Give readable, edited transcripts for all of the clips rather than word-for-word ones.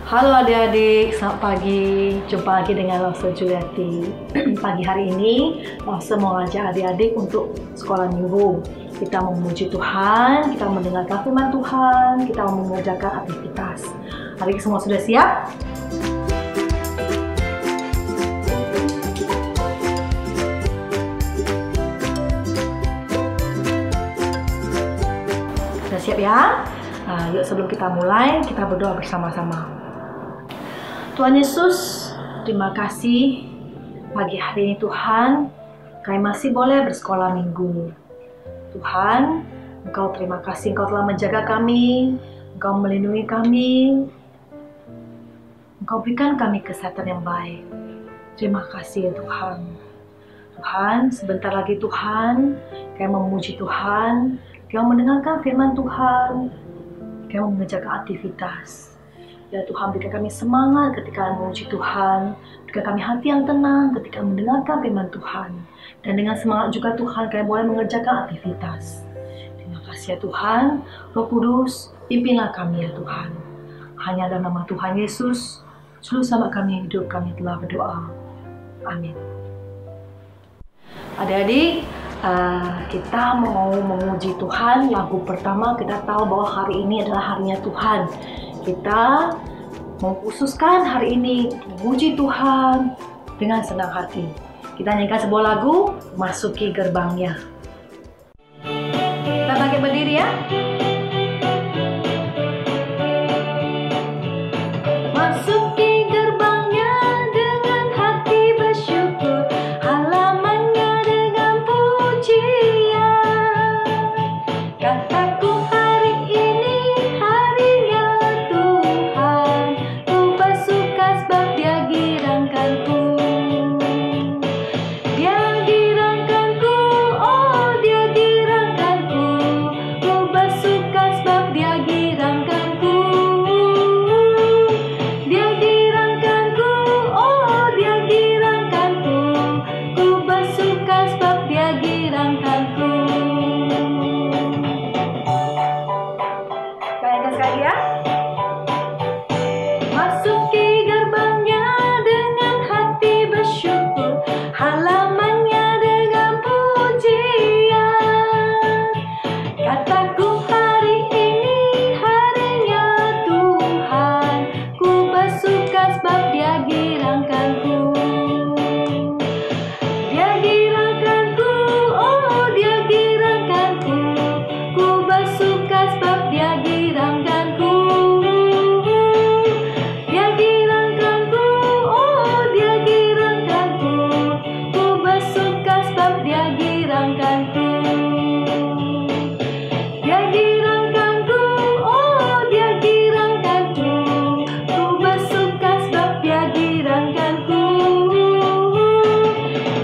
Halo adik-adik, selamat pagi. Jumpa lagi dengan Lause Juliati. Pagi hari ini, Lause mau ngajak adik-adik untuk sekolah minggu. Kita memuji Tuhan, kita mendengarkan firman Tuhan, kita mengerjakan aktivitas. Adik semua sudah siap? Sudah siap ya? Nah, yuk sebelum kita mulai, kita berdoa bersama-sama. Tuhan Yesus, terima kasih pagi hari ini Tuhan, kami masih boleh bersekolah minggu. Tuhan, Engkau terima kasih, Engkau telah menjaga kami, Engkau melindungi kami, Engkau berikan kami kesehatan yang baik. Terima kasih ya Tuhan. Tuhan, sebentar lagi Tuhan, kami memuji Tuhan, kami mendengarkan firman Tuhan, kami mengerjakan aktivitas. Ya Tuhan, berikan kami semangat ketika memuji Tuhan, berikan kami hati yang tenang ketika mendengarkan firman Tuhan. Dan dengan semangat juga Tuhan, kami boleh mengerjakan aktivitas. Terima kasih ya Tuhan, Roh Kudus, pimpinlah kami ya Tuhan. Hanya dalam nama Tuhan Yesus, seluruh sahabat kami yang hidup, kami telah berdoa. Amin. Adik-adik, kita mau memuji Tuhan. Lagu pertama kita tahu bahwa hari ini adalah harinya Tuhan. Kita mengkhususkan hari ini memuji Tuhan dengan senang hati. Kita nyanyikan sebuah lagu, Masuki Gerbangnya. Kita bangkit berdiri ya. Masuki gerbangnya dengan hati bersyukur, halamannya dengan pujian. Kataku hari ini harinya Tuhan, ku bersuka sebab Dia girangkanku. Dia girangkanku, oh Dia girangkanku, ku bersuka sebab Dia girangkanku. Dia girangkanku, oh Dia girangkanku, ku bersuka sebab Dia girangkanku. Kalian sekali ya. Masuki gerbangnya dengan hati bersyukur, halamannya dengan pujian. Kataku hari ini harinya Tuhan, ku bersuka sebab Dia girangkanku. Dia girangkanku, oh Dia girangkanku, ku bersuka sebab Dia girangkanku. Dia girangkanku, oh Dia girangkanku, ku bersuka sebab Dia girangkanku. Dia girangkanku, oh Dia girangkanku, ku bersuka sebab Dia girangkanku.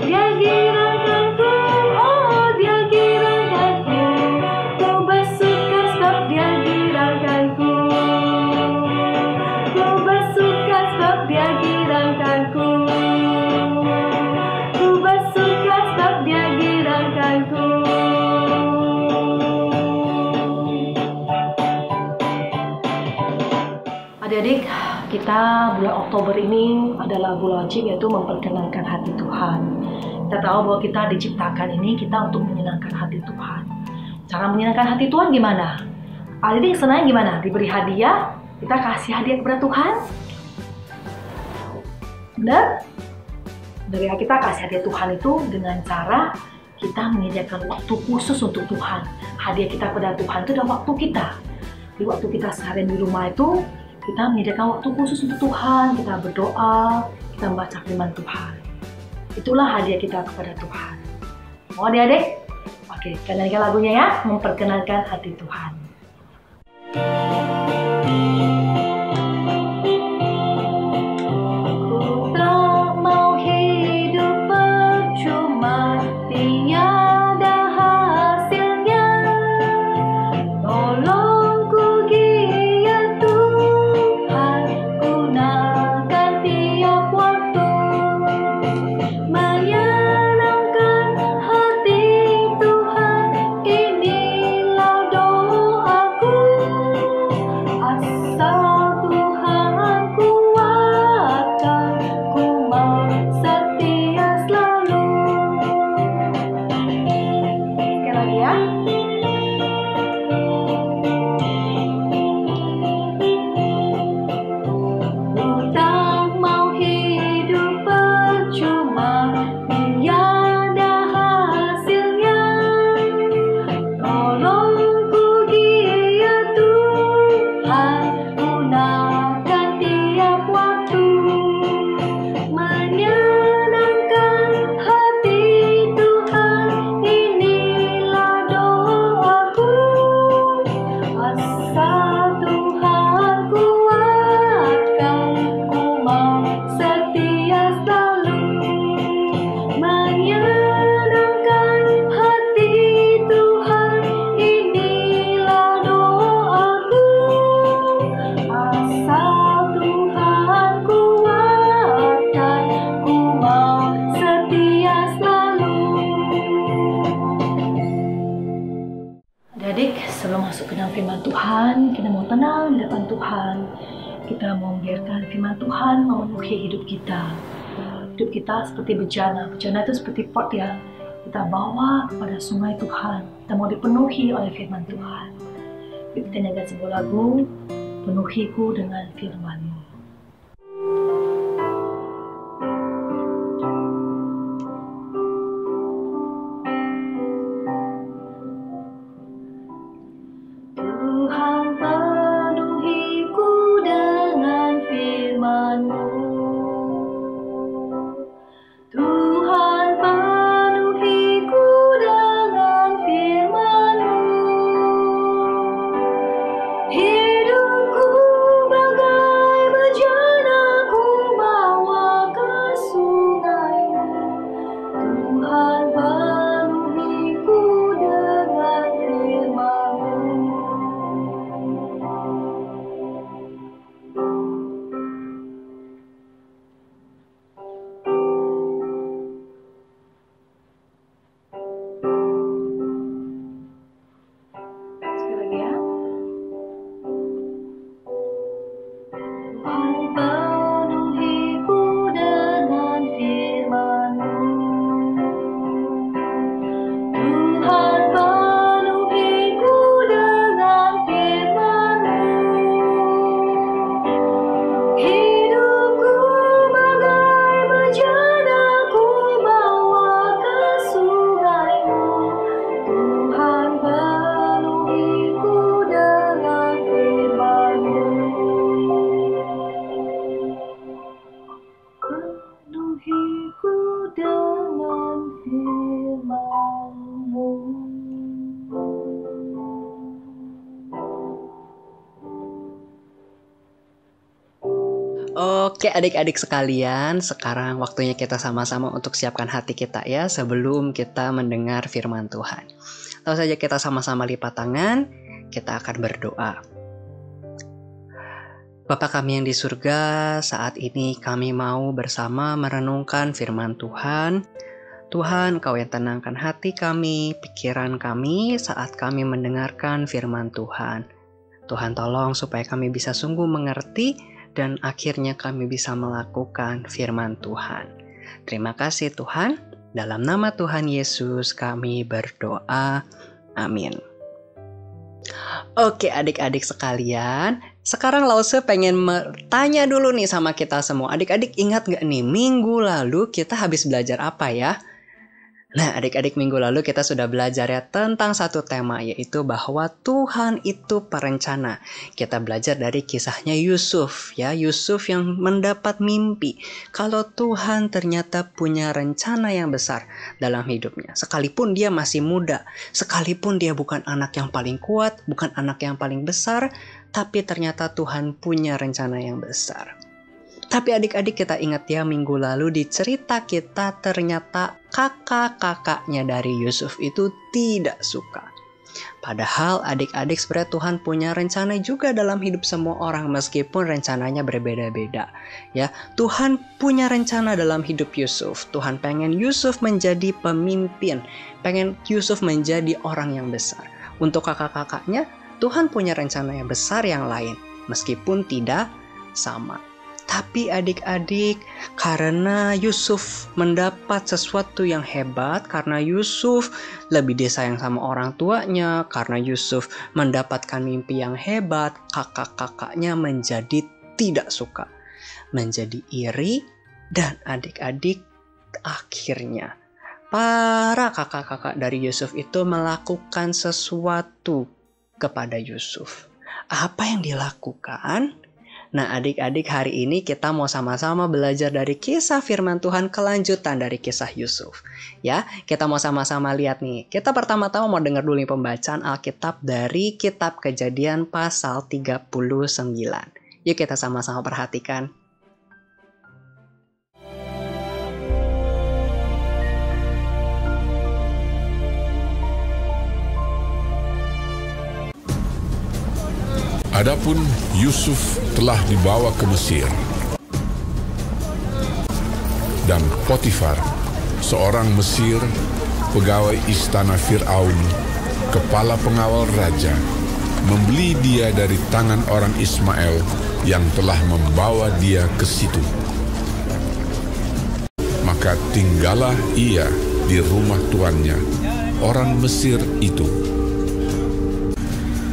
Dia girangkanku, oh Dia girangkanku, ku bersuka sebab Dia girangkanku. Ku bersuka sebab Dia girangkanku. Ku bersuka sebab Dia girangkanku. Adik-adik, kita bulan Oktober ini adalah bulan wajib, yaitu memperkenankan hati Tuhan. Kita tahu bahwa kita diciptakan ini kita untuk menyenangkan hati Tuhan. Cara menyenangkan hati Tuhan gimana? Adik-adik senang gimana? Diberi hadiah, kita kasih hadiah kepada Tuhan. Benar? Dari kita kasih hadiah Tuhan itu dengan cara kita menyediakan waktu khusus untuk Tuhan. Hadiah kita kepada Tuhan itu adalah waktu kita. Di waktu kita seharian di rumah itu, kita menyediakan waktu khusus untuk Tuhan, kita berdoa, kita membaca firman Tuhan. Itulah hadiah kita kepada Tuhan. Mau adik-adik? Oke, kita nyanyikan lagunya ya, memperkenalkan hati Tuhan. Ku tak mau hidup percuma, tiada hasilnya. Tolongku giat Tuhan, gunakan tiap waktu, menyenangkan hati Tuhan, inilah doa. kenal firman Tuhan, kita mau tenang di depan Tuhan. Kita mau membiarkan firman Tuhan memenuhi hidup kita. Hidup kita seperti bejana. Bejana itu seperti pot yang kita bawa kepada sungai Tuhan. Kita mau dipenuhi oleh firman Tuhan. Yuk kita nyanyikan sebuah lagu, penuhiku dengan firman-Mu. Oke adik-adik sekalian, sekarang waktunya kita sama-sama untuk siapkan hati kita ya sebelum kita mendengar firman Tuhan. Lalu saja kita sama-sama lipat tangan, kita akan berdoa. Bapa kami yang di surga, saat ini kami mau bersama merenungkan firman Tuhan. Tuhan, Kau yang tenangkan hati kami, pikiran kami saat kami mendengarkan firman Tuhan. Tuhan tolong supaya kami bisa sungguh mengerti dan akhirnya kami bisa melakukan firman Tuhan. Terima kasih Tuhan, dalam nama Tuhan Yesus kami berdoa, amin. Oke adik-adik sekalian, sekarang Lause pengen tanya dulu nih sama kita semua. Adik-adik ingat gak nih, minggu lalu kita habis belajar apa ya? Nah adik-adik, minggu lalu kita sudah belajar ya tentang satu tema, yaitu bahwa Tuhan itu perencana. Kita belajar dari kisahnya Yusuf ya, Yusuf yang mendapat mimpi kalau Tuhan ternyata punya rencana yang besar dalam hidupnya. Sekalipun dia masih muda, sekalipun dia bukan anak yang paling kuat, bukan anak yang paling besar, tapi ternyata Tuhan punya rencana yang besar. Tapi adik-adik kita ingat ya, minggu lalu di cerita kita ternyata kakak-kakaknya dari Yusuf itu tidak suka. Padahal adik-adik sebenarnya Tuhan punya rencana juga dalam hidup semua orang meskipun rencananya berbeda-beda. Ya, Tuhan punya rencana dalam hidup Yusuf. Tuhan pengen Yusuf menjadi pemimpin, pengen Yusuf menjadi orang yang besar. Untuk kakak-kakaknya, Tuhan punya rencana yang besar yang lain meskipun tidak sama. Tapi adik-adik, karena Yusuf mendapat sesuatu yang hebat, karena Yusuf lebih disayang sama orang tuanya, karena Yusuf mendapatkan mimpi yang hebat, kakak-kakaknya menjadi tidak suka, menjadi iri, dan adik-adik akhirnya para kakak-kakak dari Yusuf itu melakukan sesuatu kepada Yusuf. Apa yang dilakukan? Nah adik-adik, hari ini kita mau sama-sama belajar dari kisah firman Tuhan kelanjutan dari kisah Yusuf. Ya, kita mau sama-sama lihat nih. Kita pertama-tama mau dengar dulu nih pembacaan Alkitab dari kitab Kejadian pasal 39. Yuk kita sama-sama perhatikan. Adapun Yusuf telah dibawa ke Mesir, dan Potifar, seorang Mesir, pegawai istana Fir'aun, kepala pengawal raja, membeli dia dari tangan orang Ismail yang telah membawa dia ke situ. Maka tinggallah ia di rumah tuannya, orang Mesir itu.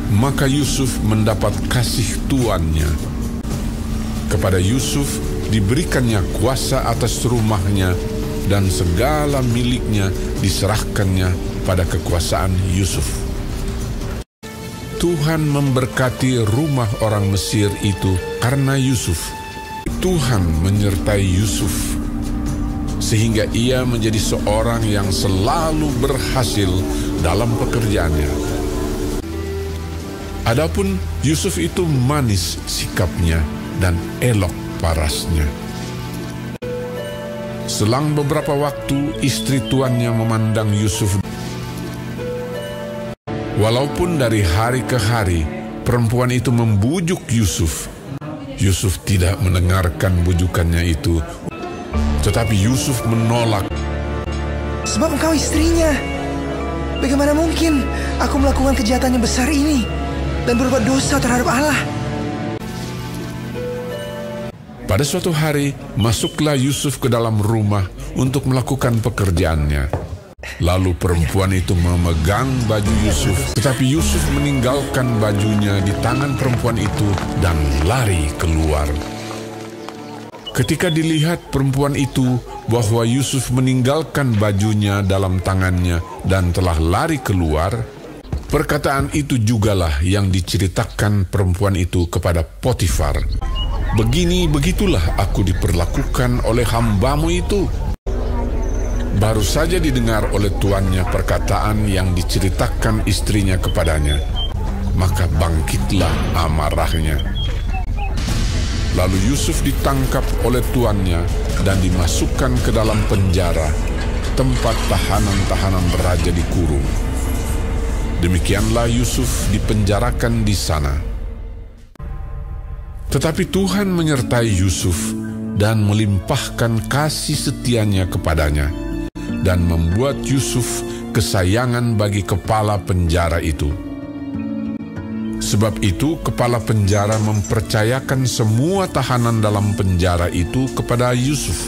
Maka Yusuf mendapat kasih tuannya. Kepada Yusuf diberikannya kuasa atas rumahnya, dan segala miliknya diserahkannya pada kekuasaan Yusuf. Tuhan memberkati rumah orang Mesir itu karena Yusuf. Tuhan menyertai Yusuf, sehingga ia menjadi seorang yang selalu berhasil dalam pekerjaannya. Adapun Yusuf itu manis sikapnya dan elok parasnya. Selang beberapa waktu, istri tuannya memandang Yusuf. Walaupun dari hari ke hari perempuan itu membujuk Yusuf, Yusuf tidak mendengarkan bujukannya itu. Tetapi Yusuf menolak. Sebab engkau istrinya. Bagaimana mungkin aku melakukan kejahatan yang besar ini dan berbuat dosa terhadap Allah? Pada suatu hari, masuklah Yusuf ke dalam rumah untuk melakukan pekerjaannya. Lalu perempuan itu memegang baju Yusuf, tetapi Yusuf meninggalkan bajunya di tangan perempuan itu dan lari keluar. Ketika dilihat perempuan itu bahwa Yusuf meninggalkan bajunya dalam tangannya dan telah lari keluar, perkataan itu jugalah yang diceritakan perempuan itu kepada Potifar. Begitulah aku diperlakukan oleh hambamu itu. Baru saja didengar oleh tuannya perkataan yang diceritakan istrinya kepadanya, maka bangkitlah amarahnya. Lalu Yusuf ditangkap oleh tuannya dan dimasukkan ke dalam penjara, tempat tahanan-tahanan raja dikurung. Demikianlah Yusuf dipenjarakan di sana. Tetapi Tuhan menyertai Yusuf dan melimpahkan kasih setianya kepadanya, dan membuat Yusuf kesayangan bagi kepala penjara itu. Sebab itu kepala penjara mempercayakan semua tahanan dalam penjara itu kepada Yusuf,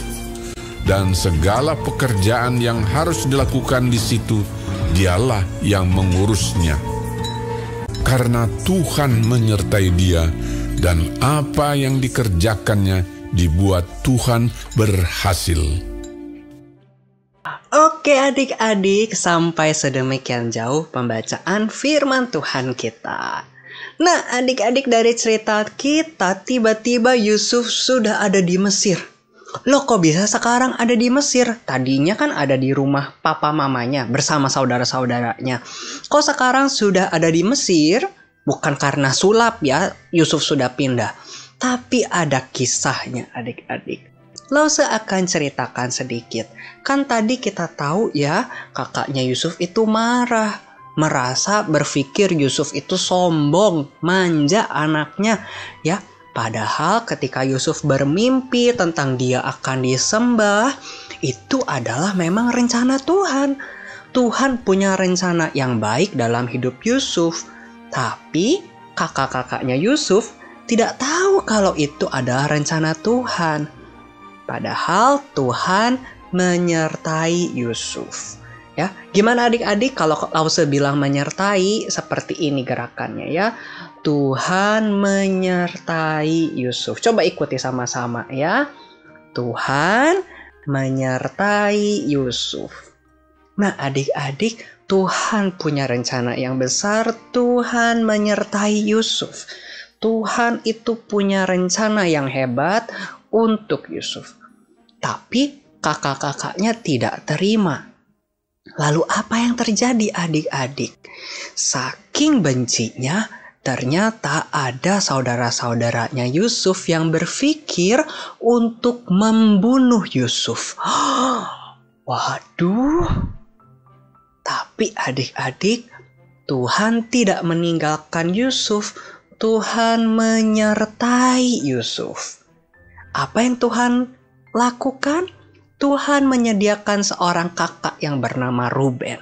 dan segala pekerjaan yang harus dilakukan di situ dialah yang mengurusnya. Karena Tuhan menyertai dia, dan apa yang dikerjakannya dibuat Tuhan berhasil. Oke adik-adik, sampai sedemikian jauh pembacaan firman Tuhan kita. Nah adik-adik, dari cerita kita tiba-tiba Yusuf sudah ada di Mesir. Loh kok bisa sekarang ada di Mesir? Tadinya kan ada di rumah papa mamanya bersama saudara-saudaranya. Kok sekarang sudah ada di Mesir? Bukan karena sulap ya, Yusuf sudah pindah. Tapi ada kisahnya adik-adik. Lause akan ceritakan sedikit. Kan tadi kita tahu ya, kakaknya Yusuf itu marah. Merasa berpikir Yusuf itu sombong, manja anaknya. Ya, padahal ketika Yusuf bermimpi tentang dia akan disembah, itu adalah memang rencana Tuhan. Tuhan punya rencana yang baik dalam hidup Yusuf. Tapi kakak-kakaknya Yusuf tidak tahu kalau itu adalah rencana Tuhan. Padahal Tuhan menyertai Yusuf. Ya, gimana adik-adik kalau Lause bilang menyertai? Seperti ini gerakannya ya. Tuhan menyertai Yusuf. Coba ikuti sama-sama ya. Tuhan menyertai Yusuf. Nah, adik-adik, Tuhan punya rencana yang besar. Tuhan menyertai Yusuf. Tuhan itu punya rencana yang hebat untuk Yusuf. Tapi kakak-kakaknya tidak terima. Lalu apa yang terjadi adik-adik? Saking bencinya, ternyata ada saudara-saudaranya Yusuf yang berpikir untuk membunuh Yusuf. Waduh. Tapi adik-adik, Tuhan tidak meninggalkan Yusuf. Tuhan menyertai Yusuf. Apa yang Tuhan lakukan? Tuhan menyediakan seorang kakak yang bernama Ruben.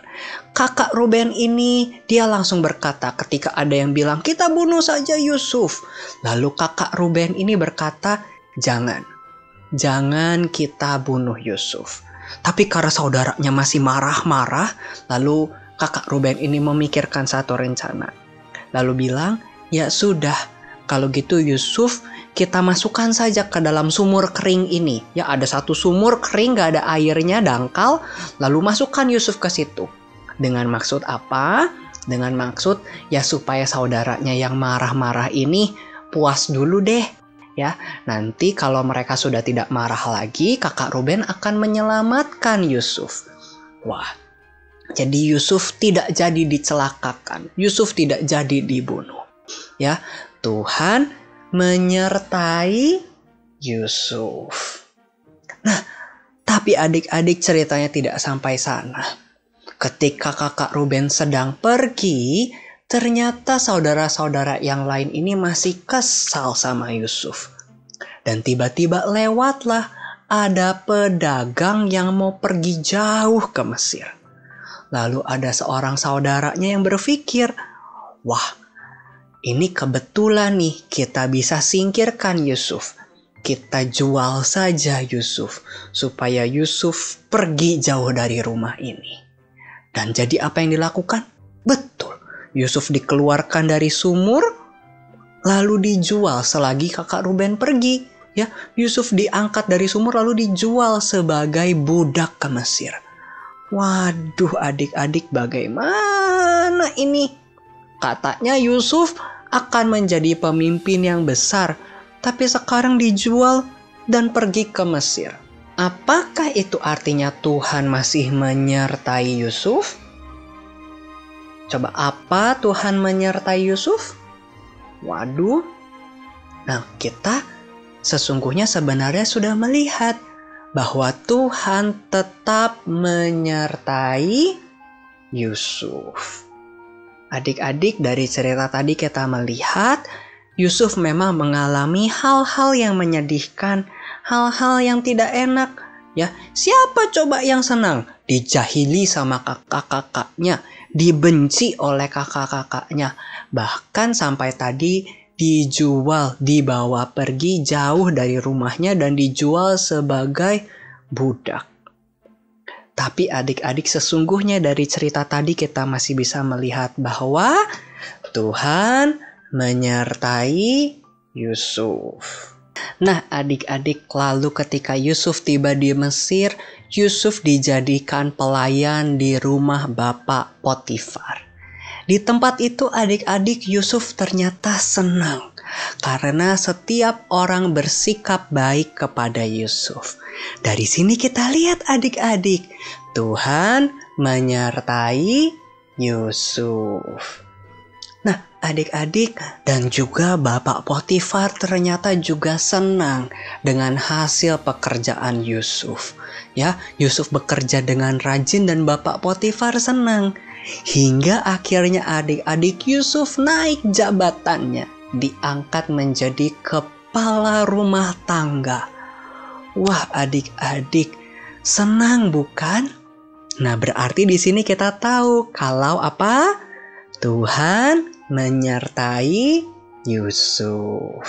Kakak Ruben ini dia langsung berkata ketika ada yang bilang kita bunuh saja Yusuf. Lalu kakak Ruben ini berkata, jangan kita bunuh Yusuf. Tapi karena saudaranya masih marah-marah, lalu kakak Ruben ini memikirkan satu rencana. Lalu bilang, ya sudah, kalau gitu Yusuf kita masukkan saja ke dalam sumur kering ini. Ya ada satu sumur kering gak ada airnya, dangkal. Lalu masukkan Yusuf ke situ. Dengan maksud apa? Dengan maksud ya supaya saudaranya yang marah-marah ini puas dulu deh. Ya, nanti kalau mereka sudah tidak marah lagi, kakak Ruben akan menyelamatkan Yusuf. Wah, jadi Yusuf tidak jadi dicelakakan. Yusuf tidak jadi dibunuh. Ya, Tuhan menyertai Yusuf. Nah, tapi adik-adik ceritanya tidak sampai sana. Ketika kakak Ruben sedang pergi, ternyata saudara-saudara yang lain ini masih kesal sama Yusuf. Dan tiba-tiba lewatlah ada pedagang yang mau pergi jauh ke Mesir. Lalu ada seorang saudaranya yang berpikir, wah, ini kebetulan nih kita bisa singkirkan Yusuf. Kita jual saja Yusuf supaya Yusuf pergi jauh dari rumah ini. Dan jadi apa yang dilakukan? Betul, Yusuf dikeluarkan dari sumur lalu dijual selagi kakak Ruben pergi. Ya, Yusuf diangkat dari sumur lalu dijual sebagai budak ke Mesir. Waduh adik-adik, bagaimana ini? Katanya Yusuf akan menjadi pemimpin yang besar, tapi sekarang dijual dan pergi ke Mesir. Apakah itu artinya Tuhan masih menyertai Yusuf? Coba apa Tuhan menyertai Yusuf? Waduh. Nah, kita sesungguhnya sebenarnya sudah melihat bahwa Tuhan tetap menyertai Yusuf. Adik-adik, dari cerita tadi kita melihat Yusuf memang mengalami hal-hal yang menyedihkan, hal-hal yang tidak enak. Ya, siapa coba yang senang? Dijahili sama kakak-kakaknya, dibenci oleh kakak-kakaknya. Bahkan sampai tadi dijual, dibawa pergi jauh dari rumahnya dan dijual sebagai budak. Tapi adik-adik, sesungguhnya dari cerita tadi kita masih bisa melihat bahwa Tuhan menyertai Yusuf. Nah adik-adik, lalu ketika Yusuf tiba di Mesir, Yusuf dijadikan pelayan di rumah Bapak Potifar. Di tempat itu adik-adik, Yusuf ternyata senang karena setiap orang bersikap baik kepada Yusuf. Dari sini kita lihat adik-adik, Tuhan menyertai Yusuf. Nah adik-adik, dan juga Bapak Potifar ternyata juga senang dengan hasil pekerjaan Yusuf. Ya, Yusuf bekerja dengan rajin dan Bapak Potifar senang. Hingga akhirnya adik-adik Yusuf naik jabatannya, diangkat menjadi kepala rumah tangga. Wah adik-adik, senang bukan? Nah berarti di sini kita tahu kalau apa? Tuhan menyertai Yusuf.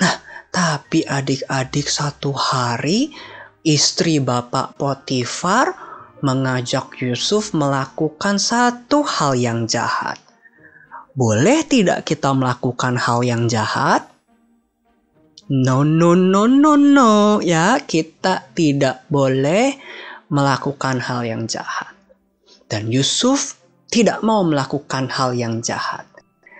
Nah tapi adik-adik, satu hari istri Bapak Potifar mengajak Yusuf melakukan satu hal yang jahat. Boleh tidak kita melakukan hal yang jahat? No, ya, kita tidak boleh melakukan hal yang jahat. Dan Yusuf tidak mau melakukan hal yang jahat.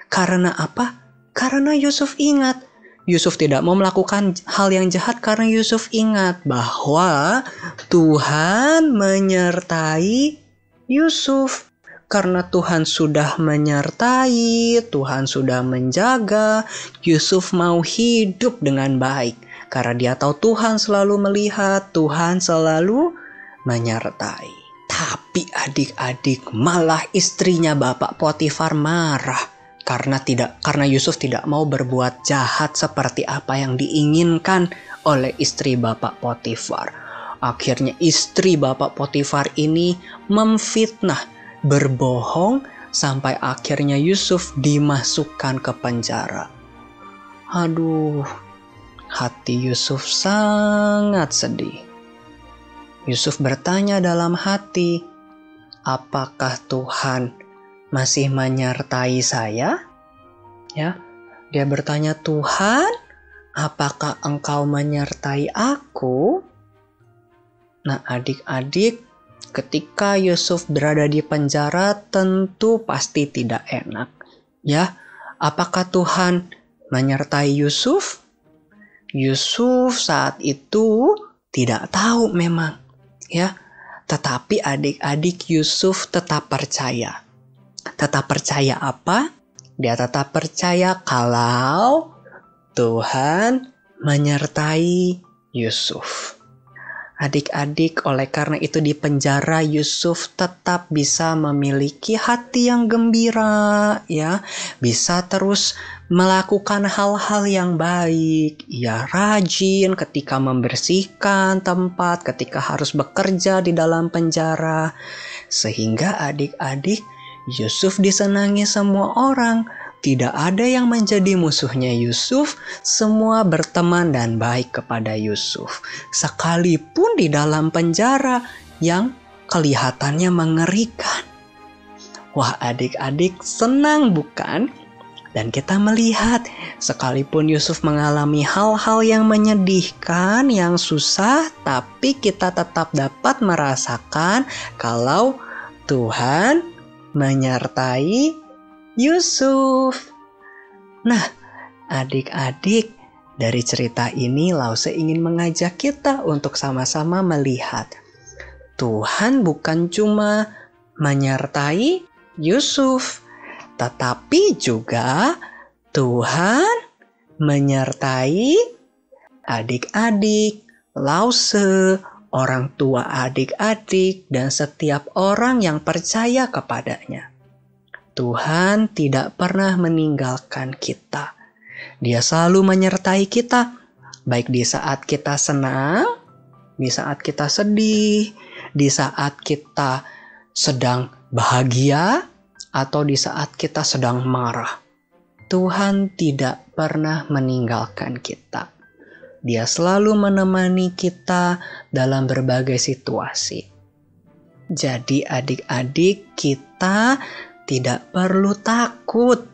Karena apa? Karena Yusuf ingat. Yusuf tidak mau melakukan hal yang jahat karena Yusuf ingat bahwa Tuhan menyertai Yusuf. Karena Tuhan sudah menyertai, Tuhan sudah menjaga, Yusuf mau hidup dengan baik. Karena dia tahu Tuhan selalu melihat, Tuhan selalu menyertai. Tapi adik-adik, malah istrinya Bapak Potifar marah. Karena Yusuf tidak mau berbuat jahat seperti apa yang diinginkan oleh istri Bapak Potifar. Akhirnya istri Bapak Potifar ini memfitnah, berbohong, sampai akhirnya Yusuf dimasukkan ke penjara. Aduh, hati Yusuf sangat sedih. Yusuf bertanya dalam hati, apakah Tuhan masih menyertai saya? Ya, dia bertanya, Tuhan, apakah Engkau menyertai aku? Nah, adik-adik, ketika Yusuf berada di penjara tentu pasti tidak enak. Ya, apakah Tuhan menyertai Yusuf? Yusuf saat itu tidak tahu memang, ya. Tetapi adik-adik, Yusuf tetap percaya. Tetap percaya apa? Dia tetap percaya kalau Tuhan menyertai Yusuf. Adik-adik, oleh karena itu di penjara Yusuf tetap bisa memiliki hati yang gembira, ya, bisa terus melakukan hal-hal yang baik. Ia rajin ketika membersihkan tempat, ketika harus bekerja di dalam penjara, sehingga adik-adik Yusuf disenangi semua orang. Tidak ada yang menjadi musuhnya Yusuf, semua berteman dan baik kepada Yusuf. Sekalipun di dalam penjara yang kelihatannya mengerikan. Wah, adik-adik senang bukan? Dan kita melihat sekalipun Yusuf mengalami hal-hal yang menyedihkan, yang susah, tapi kita tetap dapat merasakan kalau Tuhan menyertai Yusuf. Nah, adik-adik, dari cerita ini Lause ingin mengajak kita untuk sama-sama melihat Tuhan bukan cuma menyertai Yusuf, tetapi juga Tuhan menyertai adik-adik, Lause, orang tua adik-adik, dan setiap orang yang percaya kepadanya. Tuhan tidak pernah meninggalkan kita. Dia selalu menyertai kita, baik di saat kita senang, di saat kita sedih, di saat kita sedang bahagia, atau di saat kita sedang marah. Tuhan tidak pernah meninggalkan kita. Dia selalu menemani kita dalam berbagai situasi. Jadi adik-adik, kita tidak perlu takut.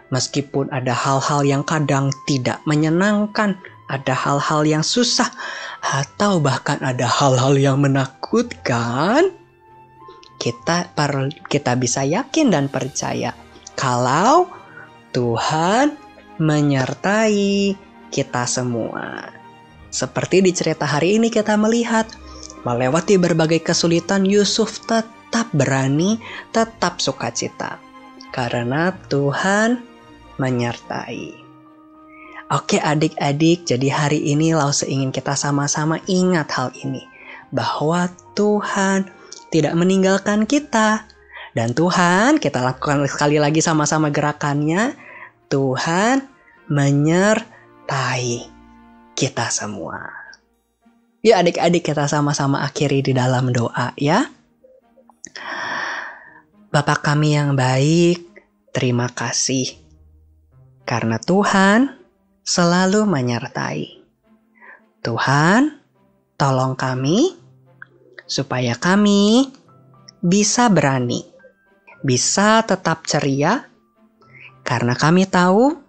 Meskipun ada hal-hal yang kadang tidak menyenangkan, ada hal-hal yang susah, atau bahkan ada hal-hal yang menakutkan, kita bisa yakin dan percaya kalau Tuhan menyertai kita semua. Seperti di cerita hari ini kita melihat, melewati berbagai kesulitan, Yusuf tetap berani, tetap sukacita. Karena Tuhan menyertai. Oke adik-adik, jadi hari ini Lause ingin kita sama-sama ingat hal ini. Bahwa Tuhan tidak meninggalkan kita. Dan Tuhan, kita lakukan sekali lagi sama-sama gerakannya. Tuhan menyertai kita semua. Yuk adik-adik, kita sama-sama akhiri di dalam doa ya. Bapa kami yang baik, terima kasih. Karena Tuhan selalu menyertai. Tuhan, tolong kami supaya kami bisa berani, bisa tetap ceria, karena kami tahu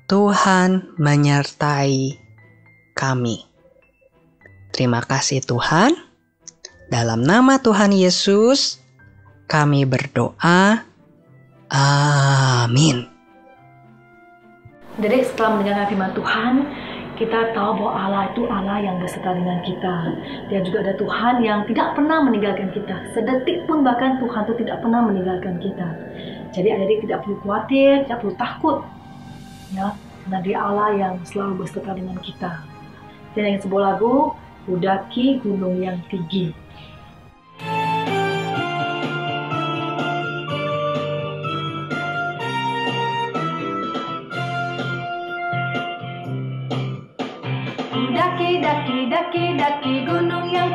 Tuhan menyertai kami. Terima kasih Tuhan. Dalam nama Tuhan Yesus, kami berdoa. Amin. Jadi setelah mendengarkan firman Tuhan, kita tahu bahwa Allah itu Allah yang beserta dengan kita. Dan juga ada Tuhan yang tidak pernah meninggalkan kita. Sedetik pun bahkan Tuhan itu tidak pernah meninggalkan kita. Jadi adik-adik tidak perlu khawatir, tidak perlu takut. Ya, karena dia Allah yang selalu beserta dengan kita. Dan yang sebuah lagu, Kudaki Gunung yang Tinggi. Daki gunung yang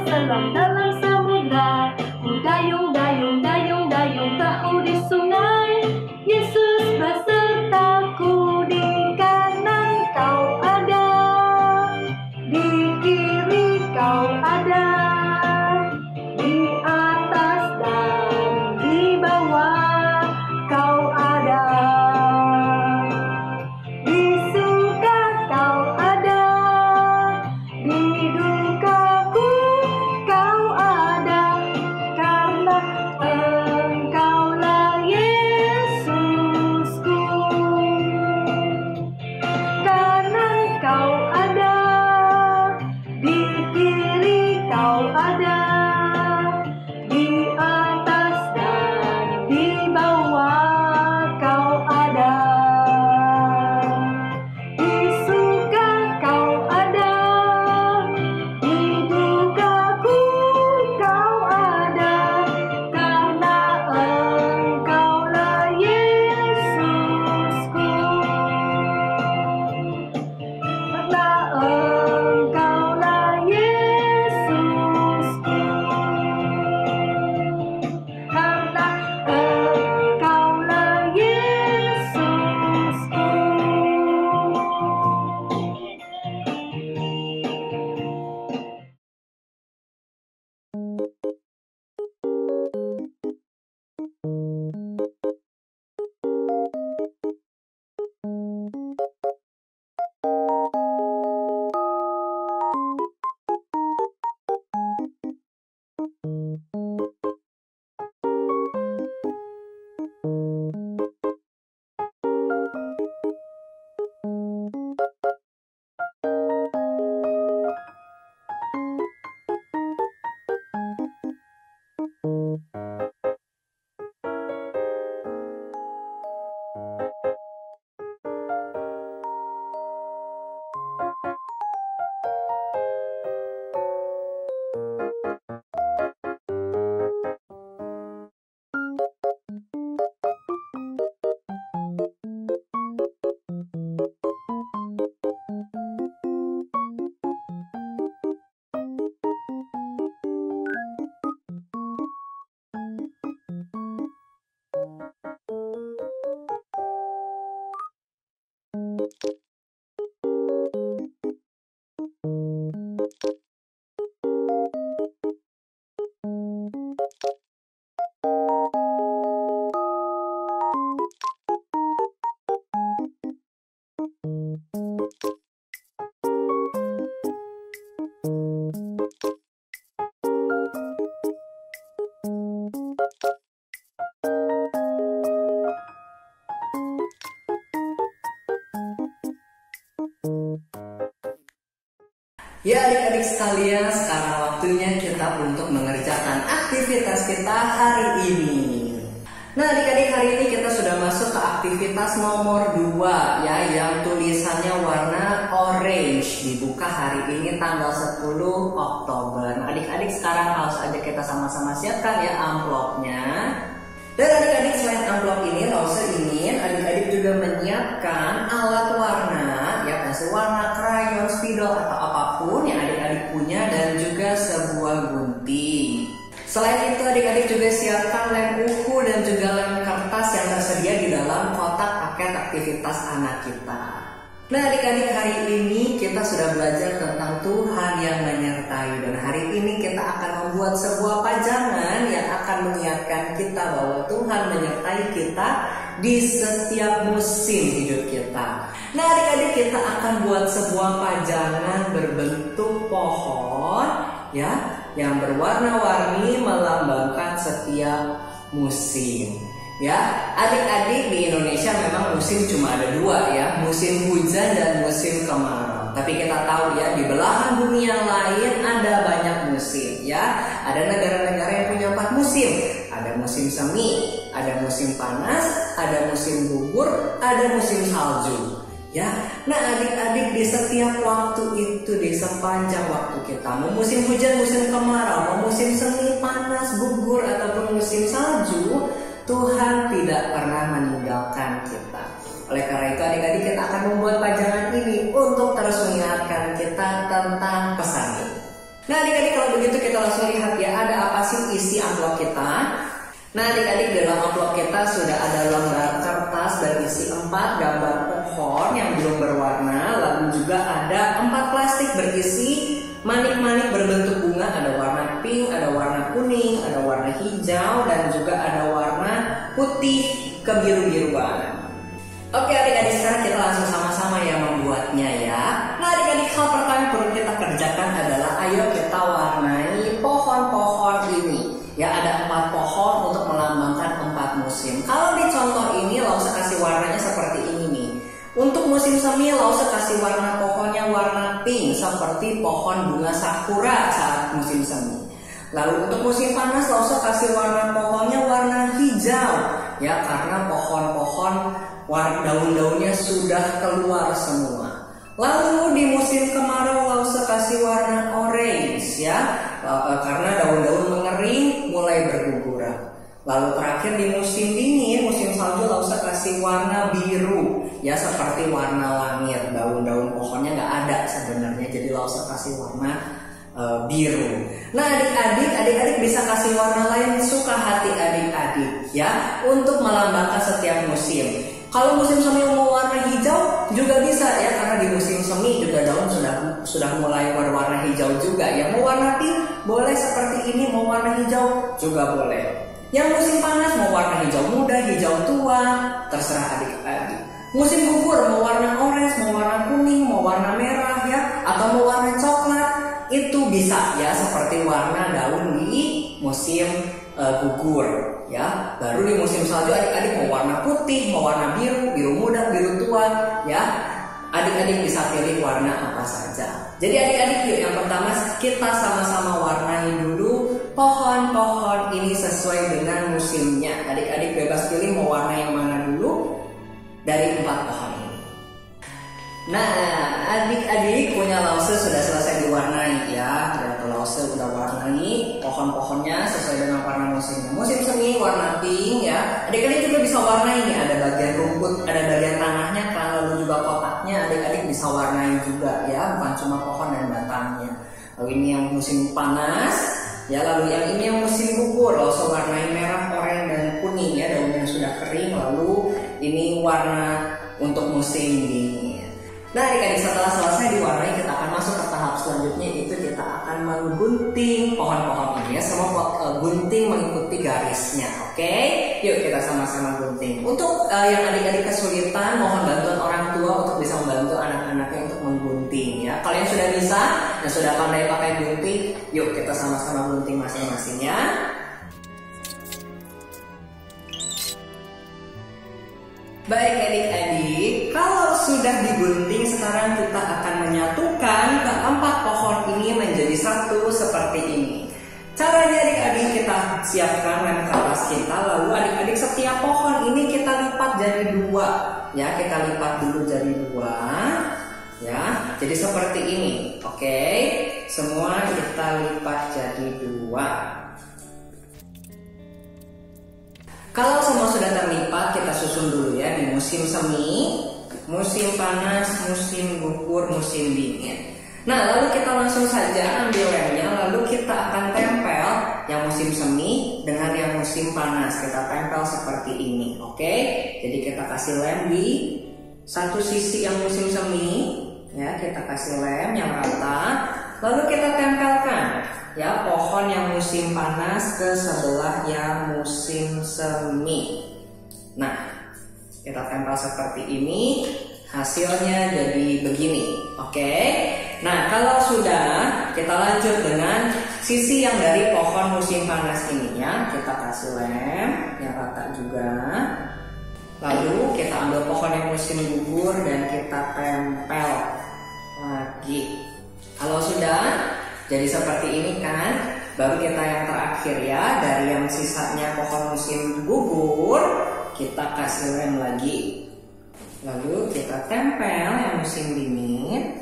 selam dalam samudra. Ku dayung, dayung, dayung, dayung perahu di sungai. Yesus besertaku, di kanan kau ada, di kiri kau ada, di atas dan di bawah kau ada, di suka kau ada, di dukaku kau ada, karena Engkaulah Yesusku. Kanan kau ada, di kiri kau ada, di atas dan di bawah kau ada, di suka kau ada, di dukaku kau ada, karena Engkaulah Yesusku. Karena Engkaulah Yesusku. Karena Engkaulah Yesusku. Ya adik-adik sekalian, sekarang waktunya kita untuk mengerjakan aktivitas kita hari ini. Nah adik-adik, hari ini kita sudah masuk ke aktivitas nomor 2 ya, yang tulisannya warna orange. Dibuka hari ini tanggal 10 Oktober. Nah, adik-adik sekarang harus aja kita sama-sama siapkan ya amplopnya. Dan adik-adik, selain amplop ini, Lause ingin adik-adik juga menyiapkan alat warna ya, pensil warna, krayon, spidol atau apapun yang adik-adik punya, dan juga sebuah gunting. Selain itu adik-adik juga siapkan lem uku dan juga lem kertas yang tersedia di dalam kotak paket aktivitas anak kita. Nah adik-adik, hari ini kita sudah belajar tentang Tuhan yang menyertai, dan hari ini kita akan membuat sebuah pajangan yang akan mengingatkan kita bahwa Tuhan menyertai kita di setiap musim hidup kita. Nah adik-adik, kita akan buat sebuah pajangan berbentuk pohon ya, yang berwarna-warni melambangkan setiap musim. Ya, adik-adik, di Indonesia memang musim cuma ada 2 ya, musim hujan dan musim kemarau. Tapi kita tahu ya, di belahan bumi yang lain ada banyak musim ya. Ada negara-negara yang punya 4 musim. Ada musim semi, ada musim panas, ada musim gugur, ada musim salju. Ya, nah adik-adik, di setiap waktu itu, di sepanjang waktu kita, mau musim hujan, musim kemarau, mau musim semi, panas, gugur ataupun musim salju, Tuhan tidak pernah meninggalkan kita. Oleh karena itu adik-adik, kita akan membuat pajangan ini untuk terus mengingatkan kita tentang pesan ini. Nah adik-adik, kalau begitu kita langsung lihat ya, ada apa sih isi amplop kita. Nah adik-adik, dalam amplop kita sudah ada lembar kertas berisi 4 gambar pohon yang belum berwarna. Lalu juga ada 4 plastik berisi manik-manik berbentuk bunga. Ada warna pink, ada warna kuning, ada warna hijau, dan juga ada warna putih kebiru-biruan. Oke adik-adik, sekarang kita langsung sama-sama ya membuatnya ya. Nah adik-adik, hal pertama yang perlu kita kerjakan adalah ayo kita warnai pohon-pohon ini. Ya, ada 4 pohon untuk melambangkan 4 musim. Kalau di contoh ini Lause kasih warnanya seperti ini nih. Untuk musim semi Lause kasih warna pohonnya warna pink seperti pohon bunga sakura saat musim semi. Lalu untuk musim panas Lause kasih warna pohonnya warna hijau ya, karena pohon-pohon daun-daunnya sudah keluar semua. Lalu di musim kemarau Lause kasih warna orange ya, karena daun-daun mengering mulai berguguran. Lalu terakhir di musim dingin, musim salju Lause kasih warna biru ya, seperti warna langit. Daun-daun pohonnya nggak ada sebenarnya, jadi Lause kasih warna biru. Nah adik-adik bisa kasih warna lain suka hati adik-adik ya, untuk melambangkan setiap musim. Kalau musim semi mau warna hijau juga bisa ya, karena di musim semi juga daun sudah mulai berwarna hijau juga ya. Mau warna pink boleh seperti ini, mau warna hijau juga boleh. Yang musim panas mau warna hijau muda, hijau tua, terserah adik-adik. Musim gugur mau warna orange, mau warna kuning, mau warna merah ya, atau mau warna coklat, itu bisa ya, seperti warna daun di musim gugur ya. Baru di musim salju adik-adik mau warna putih, mau warna biru, biru muda, biru tua ya. Adik-adik bisa pilih warna apa saja. Jadi adik-adik yuk, yang pertama kita sama-sama warnai dulu pohon-pohon ini sesuai dengan musimnya. Adik-adik bebas pilih mau warna yang mana dulu dari 4 pohon ini. Nah adik-adik punya Lause sudah selesai diwarnai ya. Lause udah warnai pohon-pohonnya sesuai dengan warna musimnya. Musim semi warna pink ya. Adik-adik juga bisa warnai nih, ada bagian rumput, ada bagian tanahnya, lalu juga kotaknya adik-adik bisa warnai juga ya, bukan cuma pohon dan batangnya. Lalu ini yang musim panas ya, lalu yang ini yang musim gugur Lause warnai merah, oranye dan kuning ya, daunnya sudah kering. Lalu ini warna untuk musim dingin. Nah adik-adik, setelah selesai diwarnai kita akan masuk ke tahap selanjutnya, itu kita akan menggunting pohon-pohon ini ya. Semua gunting mengikuti garisnya, oke? Yuk kita sama-sama gunting. Untuk yang adik-adik kesulitan, mohon bantuan orang tua untuk bisa membantu anak-anaknya untuk menggunting ya. Kalau yang sudah bisa, yang sudah pandai pakai gunting, yuk kita sama-sama gunting masing-masing ya. Baik adik-adik, kalau sudah digunting sekarang kita akan menyatukan keempat pohon ini menjadi satu seperti ini. Caranya adik-adik, kita siapkan lem kertas kita, lalu adik-adik setiap pohon ini kita lipat jadi 2 ya, kita lipat dulu jadi 2 ya, jadi seperti ini. Oke, semua kita lipat jadi 2. Kalau semua sudah terlipat, kita susun dulu ya di musim semi, musim panas, musim gugur, musim dingin. Nah lalu kita langsung saja ambil lemnya, lalu kita akan tempel yang musim semi dengan yang musim panas. Kita tempel seperti ini, oke? Jadi kita kasih lem di satu sisi yang musim semi ya, kita kasih lem yang rata, lalu kita tempelkan ya pohon yang musim panas ke sebelah yang musim semi. Nah kita tempel seperti ini, hasilnya jadi begini, oke? Nah kalau sudah, kita lanjut dengan sisi yang dari pohon musim panas ini ya, kita kasih lem yang rata juga. Lalu kita ambil pohon yang musim gugur dan kita tempel lagi. Kalau sudah jadi seperti ini kan, baru kita yang terakhir ya, dari yang sisanya pohon musim gugur kita kasih lem lagi. Lalu kita tempel yang musim dingin,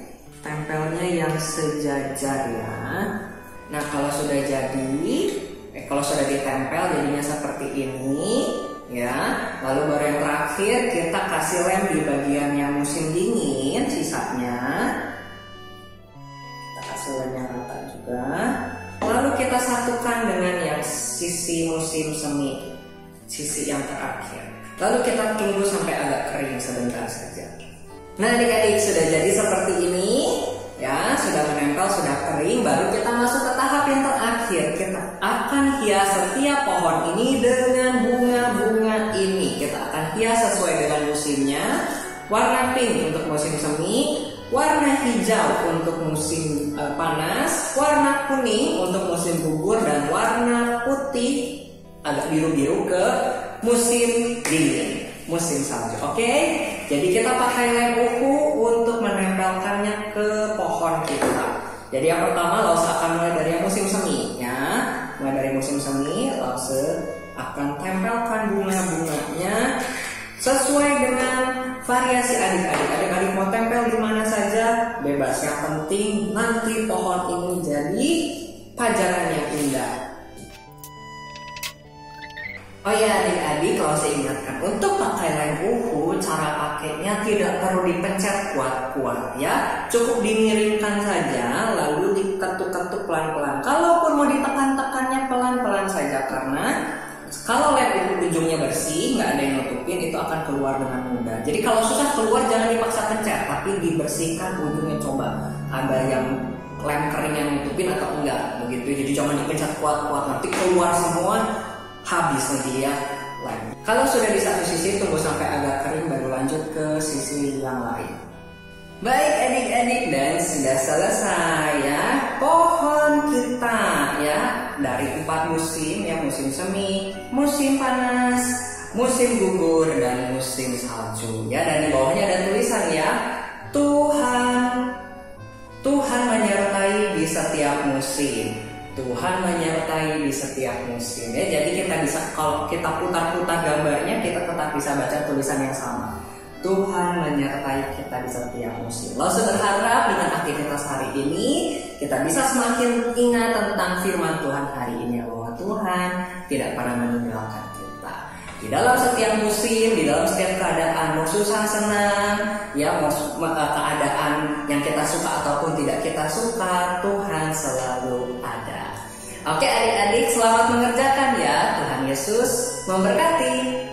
tempelnya yang sejajar ya. Nah kalau sudah jadi, kalau sudah ditempel jadinya seperti ini ya. Lalu baru yang terakhir kita kasih lem di bagian yang musim dingin sisanya. Kita kasih lem yang rata juga. juga. Lalu kita satukan dengan yang sisi musim semi, sisi yang terakhir. Lalu kita tunggu sampai agak kering sebentar saja. Nah adik-adik, sudah jadi seperti ini ya, sudah menempel, sudah kering. Baru kita masuk ke tahap yang terakhir. Kita akan hias setiap pohon ini dengan bunga-bunga ini. Kita akan hias sesuai dengan musimnya. Warna pink untuk musim semi, warna hijau untuk musim panas, warna kuning untuk musim gugur, dan warna putih agak biru-biru ke musim dingin, musim salju. Oke? Jadi kita pakai lem uhu untuk menempelkannya ke pohon kita. Jadi yang pertama Lause akan mulai dari yang musim semi ya. Mulai dari musim semi, Lause akan tempelkan bunga-bunganya sesuai dengan variasi adik-adik. Adik-adik mau tempel di mana saja bebas. Yang penting nanti pohon ini jadi pajangan yang indah. Oh ya adik-adik, kalau saya ingatkan, untuk pakai lem uhu, cara pakainya tidak perlu dipencet kuat-kuat ya. Cukup dimiringkan saja, lalu diketuk-ketuk pelan-pelan. Kalaupun mau ditekan-tekannya pelan-pelan saja, karena kalau lem uhu ujungnya bersih, nggak ada yang nutupin, itu akan keluar dengan mudah. Jadi kalau susah keluar jangan dipaksa pencet, tapi dibersihkan ujungnya. Coba ada yang lem kering yang nutupin atau enggak begitu. Jadi jangan dipencet kuat-kuat, nanti keluar semua, habis nanti ya lem. Kalau sudah di satu sisi, tunggu sampai agak kering baru lanjut ke sisi yang lain. Baik adik-adik, dan sudah selesai ya pohon kita ya, dari 4 musim ya, musim semi, musim panas, musim gugur, dan musim salju ya. Dan di bawahnya ada tulisan ya, Tuhan menyertai di setiap musim. Tuhan menyertai di setiap musim ya. Jadi kita bisa, kalau kita putar-putar gambarnya, kita tetap bisa baca tulisan yang sama. Tuhan menyertai kita di setiap musim. Lause berharap dengan aktivitas hari ini kita bisa semakin ingat tentang firman Tuhan hari ini, bahwa Tuhan tidak pernah meninggalkan kita di dalam setiap musim, di dalam setiap keadaan, mau susah senang ya, mau keadaan yang kita suka ataupun tidak kita suka, Tuhan selalu ada. Oke adik-adik, selamat mengerjakan ya. Tuhan Yesus memberkati.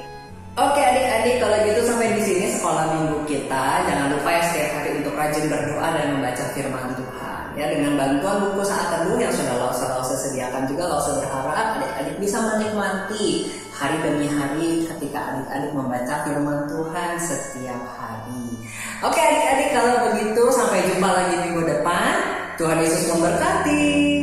Oke adik-adik, kalau gitu sampai di sini sekolah minggu kita. Jangan lupa ya setiap hari untuk rajin berdoa dan membaca firman Tuhan ya. Dengan bantuan buku saat teduh yang sudah Lause sediakan juga, Lause berharap adik-adik bisa menikmati hari demi hari ketika adik-adik membaca firman Tuhan setiap hari. Oke adik-adik, kalau begitu sampai jumpa lagi minggu depan. Tuhan Yesus memberkati.